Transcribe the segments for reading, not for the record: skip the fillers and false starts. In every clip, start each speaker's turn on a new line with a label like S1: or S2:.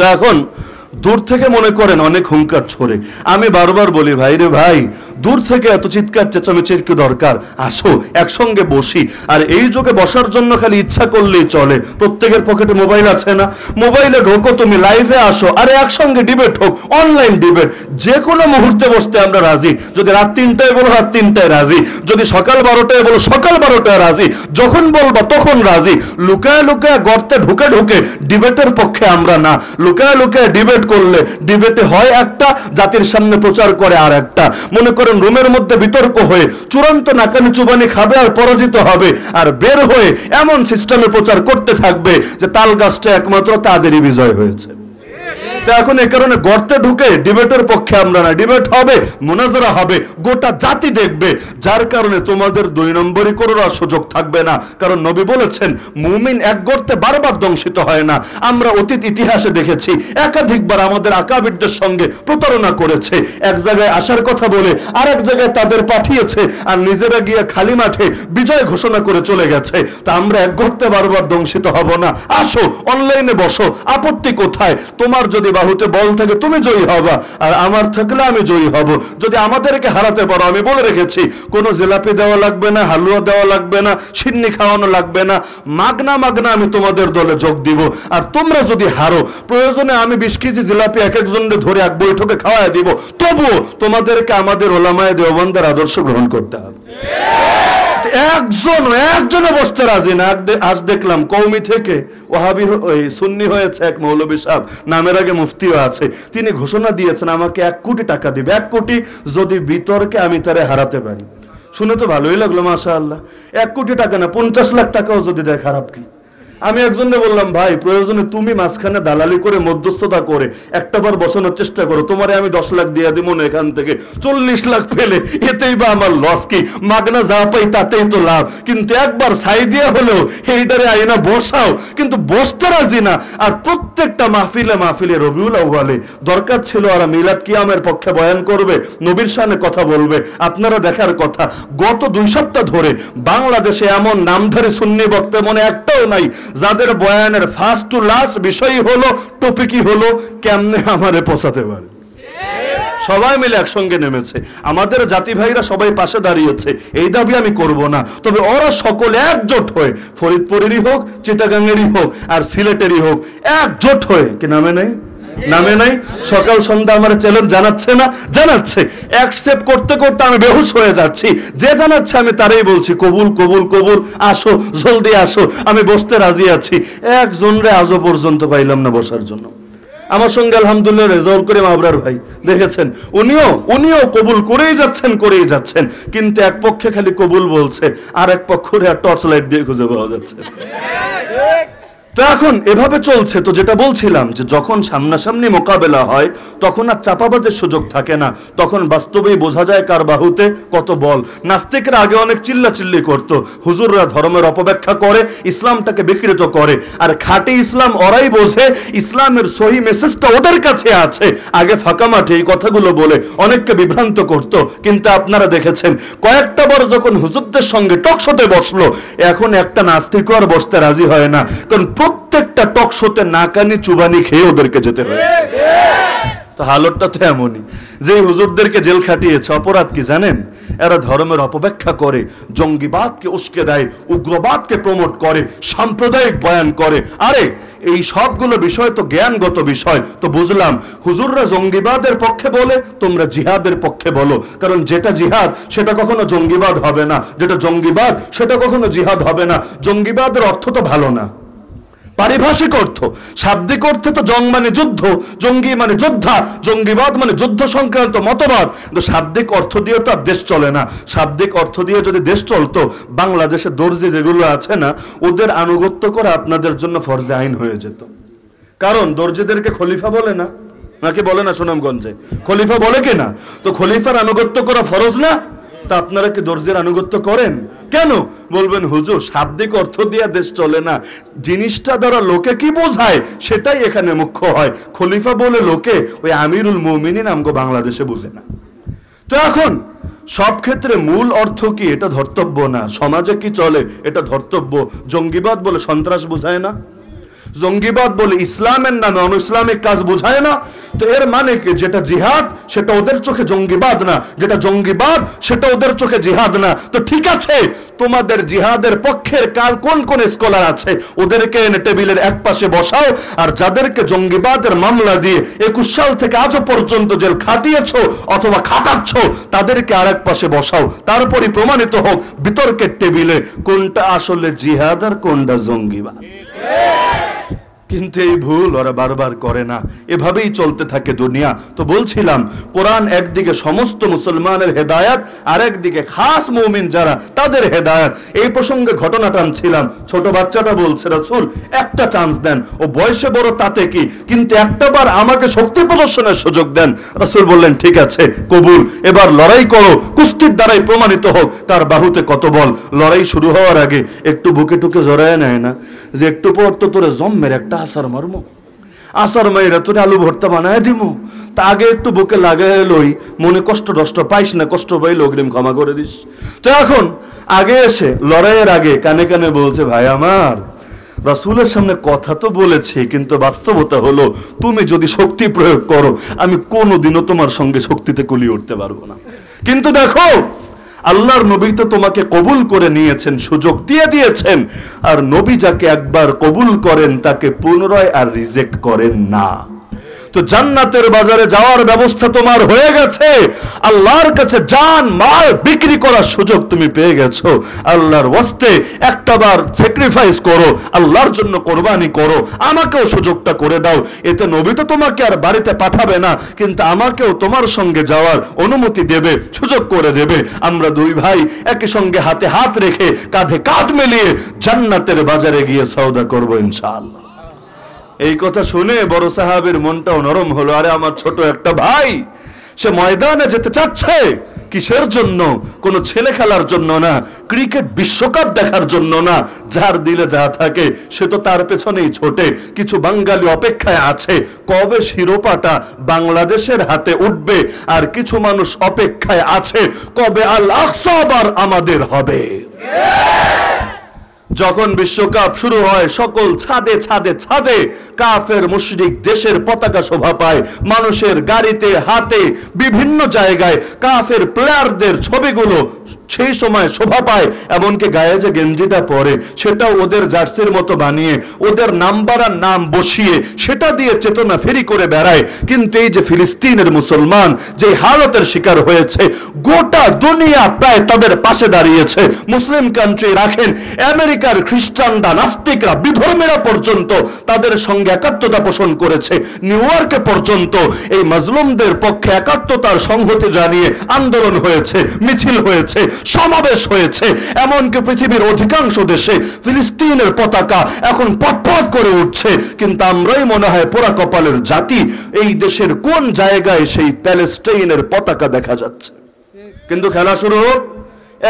S1: তা এখন দূর থেকে মনে করেন অনেক হুঙ্কার ছড়ে। আমি বারবার বলি, ভাই রে ভাই, দূর থেকে এত চিৎকার চেঁচামেচির কি দরকার? আসো একসঙ্গে বসি। আর এই যুগে বসার জন্য খালি ইচ্ছা করলেই চলে। প্রত্যেকের পকেটে মোবাইল আছে না? মোবাইলে ঢোকো, তুমি লাইভে আসো, আরে একসঙ্গে ডিবেট হোক, অনলাইন ডিবেট। যে কোনো মুহূর্তে বসতে আমরা রাজি। যদি রাত 3টায় বলো রাত 3টায় রাজি, যদি সকাল 12টায় বলো সকাল 12টায় রাজি, যখন বলবা তখন রাজি। লুকায় লুকায় গর্তে ঢুকে ঢুকে ডিবেটের পক্ষে আমরা না। লুকায় লুকায় ডিবেট করলে ডিবেটে হয় একটা, জাতির সামনে প্রচার করে আর একটা। মনে করেন রুমের মধ্যে বিতর্ক হয়ে চূড়ান্ত নাকানি চুবানি খাবে আর পরাজিত হবে, আর বের হয়ে এমন সিস্টেমে প্রচার করতে থাকবে যে তাল গাছটা একমাত্র তাদেরই বিজয় হয়েছে। তো এখন এই কারণে গর্তে ঢুকে ডিবেটের পক্ষে আমরা না। ডিবেট হবে, মুনাজারা হবে, গোটা জাতি দেখবে। যার কারণে তোমাদের 2 নম্বরই করার সুযোগ থাকবে না। কারণ নবী বলেছেন, মুমিন এক গর্তে বারবার দংশিত হয় না। আমরা অতীত ইতিহাসে দেখেছি একাধিকবার আমাদের আকাবিরদের সঙ্গে প্রতারণা করেছে। এক জায়গায় আসার কথা বলে আর এক জায়গায় তাদের পাঠিয়েছে, আর নিজেরা গিয়ে খালি মাঠে বিজয় ঘোষণা করে চলে গেছে। তা আমরা এক গর্তে বারবার দংশিত হব না। আসো অনলাইনে বসো, আপত্তি কোথায়? তোমার যদি বাহুতে বল থাকে তুমি জয়ী হবা, আর আমার থাকলে আমি জয়ী হব। যদি আমাদেরকে হারাতে পারো, আমি বলে রেখেছি, কোনো জিলাপি দেওয়া লাগবে না, হালুয়া দেওয়া লাগবে না, সিন্নি খাওয়ানো লাগবে না, মাগনা মাগনা আমি তোমাদের দলে যোগ দিব। আর তোমরা যদি হারো, প্রয়োজনে আমি 20 কেজি জিলাপি এক একজনকে ধরে এক বৈঠকে খাওয়াই দিব, তবুও তোমাদেরকে আমাদের ওলামায়ে দেওবন্দের আদর্শ গ্রহণ করতে হবে। একজনও বসতে রাজি না। আজ দেখলাম কওমি থেকে ওয়াহাবি সুন্নি হয়েছে এক মৌলভী সাহেব, নামের আগে মুফতিও আছে। তিনি ঘোষণা দিয়েছেন আমাকে 1 কোটি টাকা দিবে, 1 কোটি যদি বিতর্কে আমি তারে হারাতে পারি। শুনে তো ভালোই লাগলো, মাশাআল্লাহ। 1 কোটি টাকা না, 50 লাখ টাকাও যদি দেয়, খারাপ কি? আমি একজনকে বললাম, ভাই প্রয়োজনে তুমি মাঝখানে দালালি করে মধ্যস্থতা করে একটাবার বসানোর চেষ্টা করো, তোমারে আমি 10 লাখ দিয়ে দিব না, এখান থেকে 40 লাখ পেলে এতেই বা আমার লস কি? মাগনা যা পাই তাতেই তো লাভ। কিন্তু একবার ছাই দিয়া হলেও এইটারে আইনা বসাও, কিন্তু বসতে রাজি না। আর প্রত্যেকটা মাহফিলে রবিউল আউয়ালে দরকার ছিল আর মিলাদ কিয়ামের পক্ষে বয়ান করবে, নবীর শানে কথা বলবে। আপনারা দেখার কথা, গত 2 সপ্তাহ ধরে বাংলাদেশে এমন নামধারী সুন্নি বক্তা মনে একটাও নাই যাদের বয়ানের ফার্স্ট টু লাস্ট বিষয় হলো, টপিকই হলো কেমনে আমারে পৌঁছাতে পারে। সবাই মিলে একসঙ্গে নেমেছে, আমাদের জাতি ভাইরা সবাই পাশে দাঁড়িয়েছে। এই দাবি আমি করব না, তবে ওরা সকলে একজোট হয়ে, ফরিদপুরেরই হোক, চিটাগাঙ্গেরই হোক, আর সিলেটেরই হোক, একজোট হয়ে, কি নামে নাই? নামে নাই। সকাল সন্ধ্যা আমার চ্যালেঞ্জ জানাচ্ছে না? জানাচ্ছে। অ্যাকসেপ্ট করতে করতে আমি বেহুশ হয়ে যাচ্ছি। যে জানাচ্ছে আমি তারই বলছি, কবুল কবুল কবুল, আসো জলদি আসো, আমি বসতে রাজি আছি। একজনরে আজও পর্যন্ত পাইলাম না বসার জন্য। আমার সঙ্গে আলহামদুলিল্লাহ রেজাউল করিম আবরার ভাই দেখেছেন, উনিও কবুল করেই যাচ্ছেন। কিন্তু এক পক্ষে খালি কবুল বলছে, আর এক পক্ষে টর্চ লাইট দিয়ে খুঁজে পাওয়া যাচ্ছে। তো এখন এভাবে চলছে। তো যেটা বলছিলাম, যে যখন সামনাসামনি মোকাবেলা হয় তখন আর চাপাবাজের সুযোগ থাকে না, তখন বাস্তবেই বোঝা যায় কার বাহুতে কত বল। নাস্তিকরা আগে অনেক চিল্লাচিল্লি করতো, হুজুররা ধর্মের অপব্যাখ্যা করে, ইসলামটাকে বিকৃত করে। আর খাঁটি ইসলাম ওরাই বোঝে, ইসলামের সহি মেসেজটা ওদের কাছে আছে। আগে ফাঁকা মাঠে এই কথাগুলো বলে অনেককে বিভ্রান্ত করত। কিন্তু আপনারা দেখেছেন, কয়েকটা বার যখন হুজুরদের সঙ্গে টকশোতে বসলো, এখন একটা নাস্তিকও আর বসতে রাজি হয় না। কারণ প্রত্যেকটা টকশোতে নাকানি চুবানি খেয়ে ওদেরকে যেতে হয়েছে। তো হালতটা তো এমনই, যে হুজুরদেরকে জেল খাটিয়েছে, অপরাধ কি জানেন? এরা ধর্মের অপব্যাখ্যা করে, জঙ্গিবাদকে উস্কে দেয়, উগ্রবাদকে প্রমোট করে, সাম্প্রদায়িক বয়ান করে। আরে এই সবগুলো বিষয় তো জ্ঞানগত বিষয়। তো বুঝলাম, হুজুররা জঙ্গিবাদের পক্ষে বলে, তোমরা জিহাদের পক্ষে বলো। কারণ যেটা জিহাদ সেটা কখনো জঙ্গিবাদ হবে না, যেটা জঙ্গিবাদ সেটা কখনো জিহাদ হবে না। জঙ্গিবাদের অর্থ তো ভালো না, পারিভাষিক অর্থ। শাব্দিক অর্থে তো জং মানে যুদ্ধ, জঙ্গি মানে যোদ্ধা, জঙ্গিবাদ মানে যুদ্ধ সংক্রান্ত মতবাদ। কিন্তু শাব্দিক অর্থ দিয়ে তো আর দেশ চলে না। শাব্দিক অর্থ দিয়ে যদি দেশ চলতো, বাংলাদেশে দর্জি যেগুলো আছে না, ওদের আনুগত্য করা আপনাদের জন্য ফরজে আইন হয়ে যেত। কারণ দর্জিদেরকে খলিফা বলে না, নাকি বলে না? সুনামগঞ্জে খলিফা বলে কিনা? তো খলিফার আনুগত্য করা ফরজ না? তা আপনারা কি দর্জির আনুগত্য করেন কেন? বলবেন হুজুর শাব্দিক অর্থ দিয়ে দেশ চলে না, জিনিসটা দ্বারা লোকে কি বোঝায় সেটাই এখানে মুখ্য হয়। খলিফা বলে লোকে ওই আমিরুল মুমিনিন আমগো বাংলাদেশে বুঝে না। তো এখন সব ক্ষেত্রে মূল অর্থ কি এটা ধর্তব্য না, সমাজে কি চলে এটা ধর্তব্য। জঙ্গিবাদ বলে সন্ত্রাস বোঝায় না, জঙ্গিবাদ বলে ইসলামের নামে অনইসলামিক কাজ বোঝায় না। তো এর মানে কি, যেটা জিহাদ সেটা ওদের চোখে জঙ্গিবাদ না, যেটা জঙ্গিবাদ সেটা ওদের চোখে জিহাদ না। তো ঠিক আছে, তোমাদের জিহাদের পক্ষের কার কোন কোন স্কলার আছে ওদেরকে এনে টেবিলের এক পাশে বসাও, আর যাদেরকে জঙ্গিবাদের মামলা দিয়ে 21 সাল থেকে আজও পর্যন্ত জেল খাটিয়েছো অথবা খাটাচ্ছ তাদেরকে আরেক পাশে বসাও। তারপরই প্রমাণিত হোক বিতর্কের টেবিলে কোনটা আসলে জিহাদ আর কোনটা জঙ্গিবাদ। কিন্তু এই ভুল ওরা বারবার করে না, এভাবেই চলতে থাকে দুনিয়া। তো বলছিলাম, কোরআন একদিকে সমস্ত মুসলমানের হেদায়াত, আর একদিকে খাস মুমিন যারা তাদের হেদায়াত। এই প্রসঙ্গে ঘটনা টানছিলাম, ছোট বাচ্চাটা বলছে, রাসূল একটা চান্স দেন, ও বয়সে বড় তাতে কি, কিন্তু একটাবার আমাকে শক্তি প্রদর্শনের সুযোগ দেন। রাসূল বললেন, ঠিক আছে কবুল, এবার লড়াই করো, কুস্তির দ্বারাই প্রমাণিত হোক তার বাহুতে কত বল। লড়াই শুরু হওয়ার আগে একটু বুকে টুকে জড়ায় নেয় না, যে একটু পর তো তোরে জম্মের একটা আসার মারমো, আসার মাইরা তোরে আলু ভর্তা বানায় দিমো, তা আগে একটু বুকে লাগাই লই, মনে কষ্ট টষ্ট পাইস না, কষ্ট পাইলে অগ্রিম ক্ষমা করে দিস। তো এখন আগে এসে লড়াইয়ের আগে কানে কানে বলছে, ভাই আমার, রাসূলের সামনে কথা তো বলেছি, কিন্তু বাস্তবতা হলো তুমি যদি শক্তি প্রয়োগ করো আমি কোনোদিনও তোমার সঙ্গে শক্তিতে কুলিয়ে উঠতে পারবো না। কিন্তু দেখো, আল্লাহর নবী তো তোমাকে কবুল করে নিয়েছেন, সুযোগ দিয়ে দিয়েছেন, আর নবী যাকে একবার কবুল করেন তাকে পুনরায় আর রিজেক্ট করেন না। তো জান্নাতের বাজারে যাওয়ার ব্যবস্থা তোমার হয়ে গেছে, আল্লাহর কাছে জান মাল বিক্রি করার সুযোগ তুমি পেয়ে গেছো। আল্লাহর ওয়াস্তে একটাবার স্যাক্রিফাইস করো, আল্লাহর জন্য কোরবানি করো, আমাকেও সুযোগটা করে দাও। এতে নবী তো তোমাকে আর বাড়িতে পাঠাবে না, কিন্তু আমাকেও তোমার সঙ্গে যাওয়ার অনুমতি দেবে, সুযোগ করে দেবে। আমরা দুই ভাই একই সঙ্গে হাতে হাত রেখে কাঁধে কাঁধ মিলিয়ে জান্নাতের বাজারে গিয়ে সওদা করবো ইনশাআল্লাহ। এই কথা শুনে বড় সাহাবীর মনটাও নরম হলো। আরে আমার ছোট একটা ভাই, সে ময়দানে যেতে চাচ্ছে, কিসের জন্য? কোন ছেলে খেলার জন্য না, ক্রিকেট বিশ্বকাপ দেখার জন্য না। যার দিলে যা থাকে সে তো তার পেছনেই ছোটে। কিছু বাঙালি অপেক্ষায় আছে কবে শিরোপাটা বাংলাদেশের হাতে উঠবে, আর কিছু মানুষ অপেক্ষায় আছে কবে আল আকসা আবার আমাদের হবে। যখন বিশ্বকাপ শুরু হয় সকল ছাদে ছাদে ছাদে কাফের মুশরিক দেশের পতাকা শোভা পায়, মানুষের গাড়িতে হাতে বিভিন্ন জায়গায় কাফের প্লেয়ারদের ছবিগুলো সেই সময় শোভা পায়। এমনকি গায়ে যে গেঞ্জিটা পরে সেটাও ওদের জার্সির মতো বানিয়ে ওদের নাম্বার আর নাম বসিয়ে সেটা দিয়ে চেতনা ফেরি করে বেড়ায়। কিন্তু এই যে ফিলিস্তিনের মুসলমান যে হালতের শিকার হয়েছে, গোটা দুনিয়া প্রায় তাদের পাশে দাঁড়িয়েছে। মুসলিম কান্ট্রি রাখেন, আমেরিকার খ্রিস্টানরা, নাস্তিকরা, বিধর্মীরা পর্যন্ত তাদের সঙ্গে একাত্মতা পোষণ করেছে। নিউ ইয়র্কে পর্যন্ত এই মাজলুমদের পক্ষে একাত্মতার সংহতি জানিয়ে আন্দোলন হয়েছে, মিছিল হয়েছে, সমাবেশ হয়েছে। এমনকি পৃথিবীর অধিকাংশ দেশে ফিলিস্তিনের পতাকা এখন পটপট করে উঠছে। কিন্তু আমরাই মনে হয় পোড়া কপালের জাতি, এই দেশের কোন জায়গায় সেই প্যালেস্টাইনের পতাকা দেখা যাচ্ছে। কিন্তু খেলা শুরু হোক,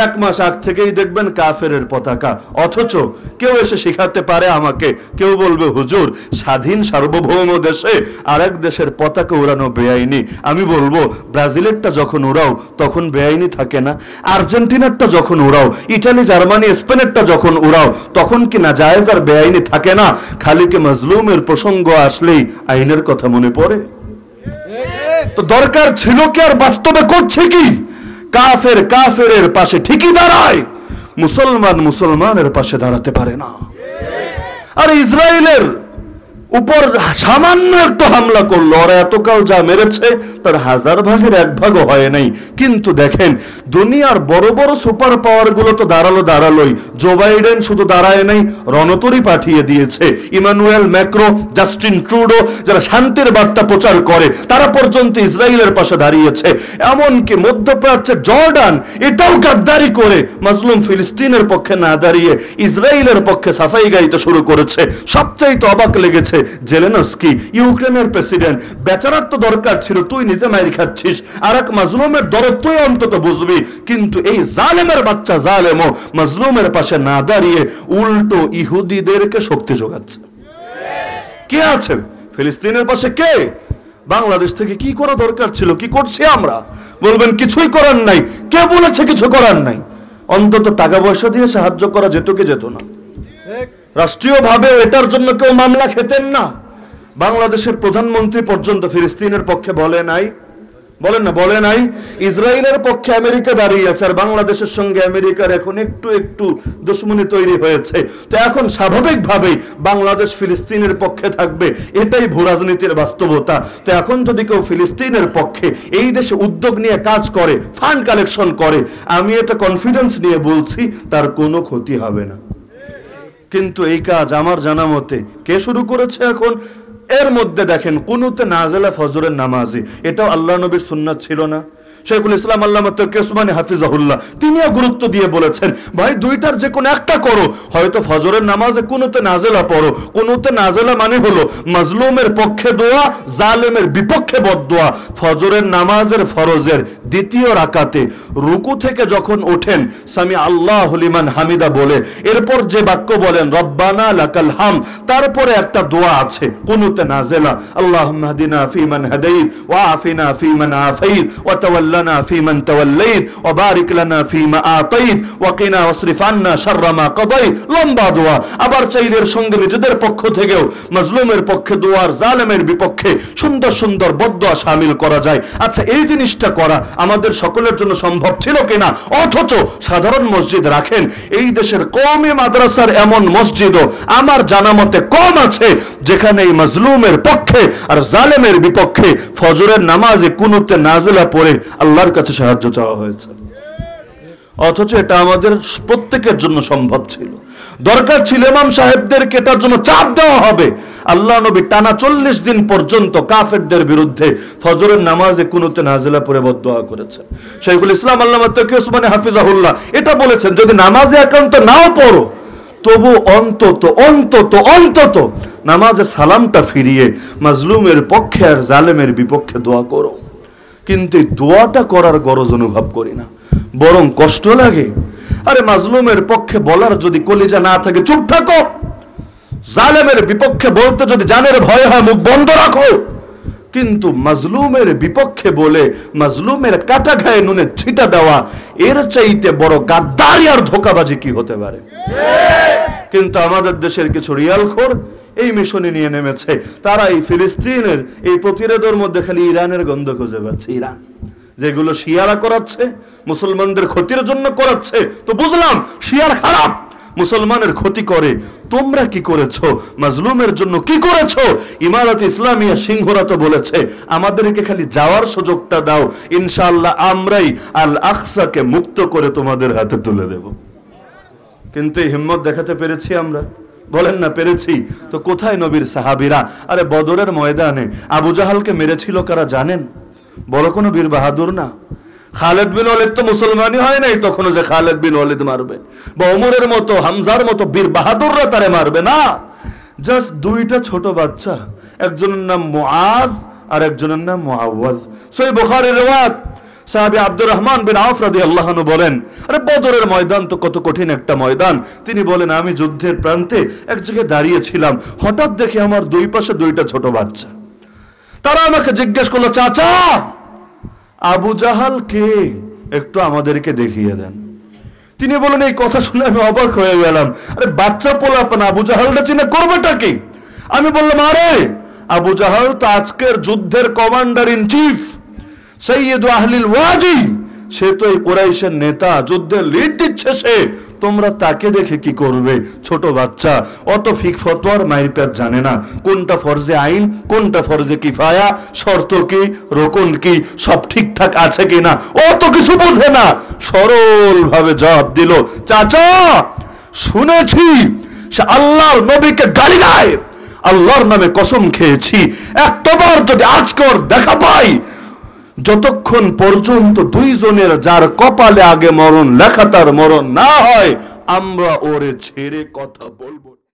S1: এক মাস আগ থেকেই দেখবেন কাফেরের পতাকা। অথচ কেউ এসে শেখাতে পারে আমাকে, কেউ বলবে হুজুর স্বাধীন সার্বভৌম দেশে আরেক দেশের পতাকা উড়ানো বেআইনি। আমি বলবো ব্রাজিলেরটা যখন উড়াও তখন বেআইনি থাকে না? আর্জেন্টিনারটা যখন উড়াও, ইটালি জার্মানি স্পেনেরটা যখন উড়াও তখন কি না জায়েজ আর বেআইনি থাকে না? খালি কি মাজলুমের প্রসঙ্গ আসলেই আইনের কথা মনে পড়ে? তো দরকার ছিল কি আর বাস্তবে করছে কি? কাফের কাফেরের পাশে ঠিকই দাঁড়ায়, মুসলমান মুসলমানের পাশে দাঁড়াতে পারে না। আর ইসরায়েলের উপর সামান্য একটু হামলা করলো, ওরা এতকাল যা মেরেছে তার 1000 ভাগের 1 ভাগও হয় নাই। কিন্তু দেখেন দুনিয়ার বড় বড় সুপার পাওয়ার গুলো তো দাঁড়ালোই। জো বাইডেন শুধু দাঁড়ায় নাই, রণতরী পাঠিয়ে দিয়েছে। ইমানুয়েল ম্যাক্রো, জাস্টিন ট্রুডো, যারা শান্তির বার্তা প্রচার করে তারা পর্যন্ত ইসরায়েলের পাশে দাঁড়িয়েছে। এমনকি মধ্যপ্রাচ্যের জর্ডান এটাও গাদ্দারি করে মাজলুম ফিলিস্তিনের পক্ষে না দাঁড়িয়ে ইসরায়েলের পক্ষে সাফাই গাইতে শুরু করেছে। সবচাইতে অবাক লেগেছে জেলেনস্কি, ইউক্রেনের প্রেসিডেন্ট। বেচারার তো দরকার ছিল তুই নিজে মাইর খাচ্ছিস, আর এক মাজলুমের দরদ তুই অন্তত বুঝবি। কিন্তু এই জালেমের বাচ্চা জালেমও মাজলুমের পাশে না দাঁড়িয়ে উল্টো ইহুদিদেরকে শক্তি যোগাচ্ছে। কে আছে ফিলিস্তিনের পাশে? কে? বাংলাদেশ থেকে কি করা দরকার ছিল? কি করছি আমরা? বলবেন কিছুই করার নাই। কে বলেছে কিছু করার নাই? অন্তত টাকা পয়সা দিয়ে সাহায্য করা যেত কি যেত না? রাষ্ট্রীয়ভাবে এটার জন্য কেউ মামলা খেতেন না। বাংলাদেশের প্রধানমন্ত্রী পর্যন্ত ফিলিস্তিনের পক্ষে বলে নাই, বলেন না, বলে নাই। ইসরায়েলের পক্ষে আমেরিকা দাঁড়িয়ে আছে, আর বাংলাদেশের সঙ্গে আমেরিকার এখন একটু একটু দুশ্মনী তৈরি হয়েছে। তো এখন স্বাভাবিকভাবেই বাংলাদেশ ফিলিস্তিনের পক্ষে থাকবে, এটাই ভূরাজনীতির বাস্তবতা। তো এখন যদি কেউ ফিলিস্তিনের পক্ষে এই দেশে উদ্যোগ নিয়ে কাজ করে, ফান্ড কালেকশন করে, আমি এটা কনফিডেন্স নিয়ে বলছি, তার কোনো ক্ষতি হবে না। কিন্তু এই কাজ আমার জানা মতে কে শুরু করেছে এখন? এর মধ্যে দেখেন কুনুতে নাজেলা ফজরের নামাজে, এটাও আল্লাহ নবীর সুন্নাত ছিল না? শেখুল ইসলাম আল্লামা তকি উসমানী হাফিজাহুল্লাহ তিনিও গুরুত্ব দিয়ে বলেছেন, ভাই দুইটার যে কোনো একটা করো, হয়তো ফজরের নামাজে কুনুতে নাজেলা পড়ো। কুনুতে নাজেলা মানে হলো মাজলুমের পক্ষে দোয়া, জালেমের বিপক্ষে বদদোয়া। ফজরের নামাজের ফরজের দ্বিতীয় রাকাতে রুকু থেকে যখন ওঠেন সামি আল্লাহু লিমান হামিদা বলে, এরপর যে বাক্য বলেন রব্বানা লাকাল হাম, তারপরে একটা দোয়া আছে কুনুতে নাজেলা, আল্লাহুম্মা হদিনা ফিমান হাদাইত ওয়া আফিনা ফিমান আফাইত ওয়া তাওয়াল্লানা ফিমান তাওয়াল্লাইত ওয়া বারিক লানা ফিমা আতাইত ওয়া কিনা ওয়াসরিফ আন্না শাররা মা কাদাইত। লম্বা দোয়া। আবার চাইলে এর সঙ্গে নিজেদের পক্ষ থেকেও মাজলুমের পক্ষে দোয়ার, জালেমের বিপক্ষে সুন্দর সুন্দর বদদোয়া শামিল করা যায়। আচ্ছা, এই জিনিসটা করা আমাদের সকলের জন্য সম্ভব ছিল কিনা? অথচ সাধারণ মসজিদ রাখেন, এই দেশের কওমি মাদ্রাসার এমন মসজিদও আমার জানা মতে কম আছে যেখানে এই মাজলুমের পক্ষে আর জালেমের বিপক্ষে ফজরের নামাজে কুনুতে নাজিলা পড়ে আল্লাহর কাছে সাহায্য চাওয়া হয়েছে। অথচ এটা আমাদের প্রত্যেকের জন্য সম্ভব ছিল। দরকার ছিল ইমাম সাহেবদেরকে এটার জন্য চাপ দেওয়া হবে। আল্লাহ নবী টানা 40 দিন পর্যন্ত কাফেরদের বিরুদ্ধে ফজরের নামাজে কুনুতে নাজিলা পড়ে বদদোয়া করেছেন। শেখুল ইসলাম আল্লামা তকি উসমানী হাফিজাহুল্লাহ এটা বলেছেন, যদি নামাজে একান্ত নাও পড়ো, তবু অন্তত অন্তত অন্তত নামাজে সালামটা ফিরিয়ে মাজলুমের পক্ষে আর জালেমের বিপক্ষে দোয়া করো। কিন্তু এই দোয়াটা করার গরজ অনুভব করি না, বরং কষ্ট লাগে। আরে মাজলুমের পক্ষে বলার যদি কলিজা না থাকে চুপ থাকো, জালেমের বিপক্ষে বলতে যদি জানের ভয় হয় মুখ বন্ধ রাখো। কিন্তু মাজলুমের বিপক্ষে বলে মাজলুমের কাটা গায়ে নুনে ছিটা দেওয়া, এর চাইতে বড় গাদ্দারি আর ধোঁকাবাজি কি হতে পারে? কিন্তু আমাদের দেশের কিছু রিয়ালখোর এই মিশনে নিয়ে নেমেছে। তারা এই ফিলিস্তিনের এই প্রতিরোধের মধ্যে খালি ইরানের গন্ধ খুঁজে পাচ্ছে। ইরান যেগুলো শিয়ারা করাচ্ছে, মুসলমানদের ক্ষতির জন্য করাচ্ছে, তো বুঝলাম শিয়ার খারাপ, মুসলমানের ক্ষতি করে। তোমরা কি করেছো? মাজলুমের জন্য কি করেছো? ইমারত ইসলামিয়া সিংহরা তো বলেছে আমাদেরকে খালি যাওয়ার সুযোগটা দাও, ইনশাআল্লাহ আমরাই আল আকসাকে মুক্ত করে তোমাদের হাতে তুলে দেব। কিন্তু এই হিম্মত দেখাতে পেরেছি আমরা? বলেন না পেরেছি? তো কোথায় নবীর সাহাবীরা? আরে বদরের ময়দানে আবু জাহালকে মেরেছিল কারা জানেন? বড় কোনো বীর বাহাদুর না। খালেদ বিন ওয়ালিদ তো মুসলমানই হয় নাই তখনও যে খালেদ বিন ওয়ালিদ মারবে, বা ওমরের মতো হামজার মতো বীর বাহাদুররা তারে মারবে না। জাস্ট দুইটা ছোট বাচ্চা, একজনের নাম মুআজ আর একজনের নাম মুআওয়াজ। সহিহ বুখারীর riwayat, সাহাবী আব্দুর রহমান বিন আওফ রাদিয়াল্লাহু আনহু বলেন, আরে বদরের ময়দান তো কত কঠিন একটা ময়দান। তিনি বলেন, আমি যুদ্ধের প্রান্তে এক জায়গায় দাঁড়িয়েছিলাম, হঠাৎ দেখি আমার দুই পাশে দুইটা ছোট বাচ্চা। তারা আমাকে জিজ্ঞেস করলো, চাচা আবু জাহাল কে? একটু আমাদেরকে দেখিয়ে দেন। তিনি বলেন, এই কথা শুনে আমি অবাক হয়ে গেলাম। আরে বাচ্চা পোলাপান আবু জাহালটা চিনে করবেটা কি? আমি বললাম, আরে আবু জাহাল তো আজকের যুদ্ধের কমান্ডার ইন চিফ, সৈয়দ আহলিল ওয়াদি, সে তো এই কুরাইশের নেতা, যুদ্ধের লিড দিচ্ছে সে। তোমরা তাকে দেখে কি করবে? ছোট বাচ্চা, অত ফিক ফতোয়ার মাইরপ্যাট জানে না, কোনটা ফরজে আইন, কোনটা ফরজে কিফায়া, শর্ত কি, রুকুন কি, সব ঠিকঠাক আছে কিনা, অত কিছু বোঝে না। সরল ভাবে জবাব দিল, চাচা শুনেছি সে আল্লাহর নবীকে গালি দেয়, আল্লাহর নামে কসম খেয়েছি একবার যদি আজকর দেখা পাই, যতক্ষণ পর্যন্ত দুইজনের যার কপালে আগে মরণ লেখা তার মরণ না হয়, আমরা ওরে ছেড়ে কথা বলবো।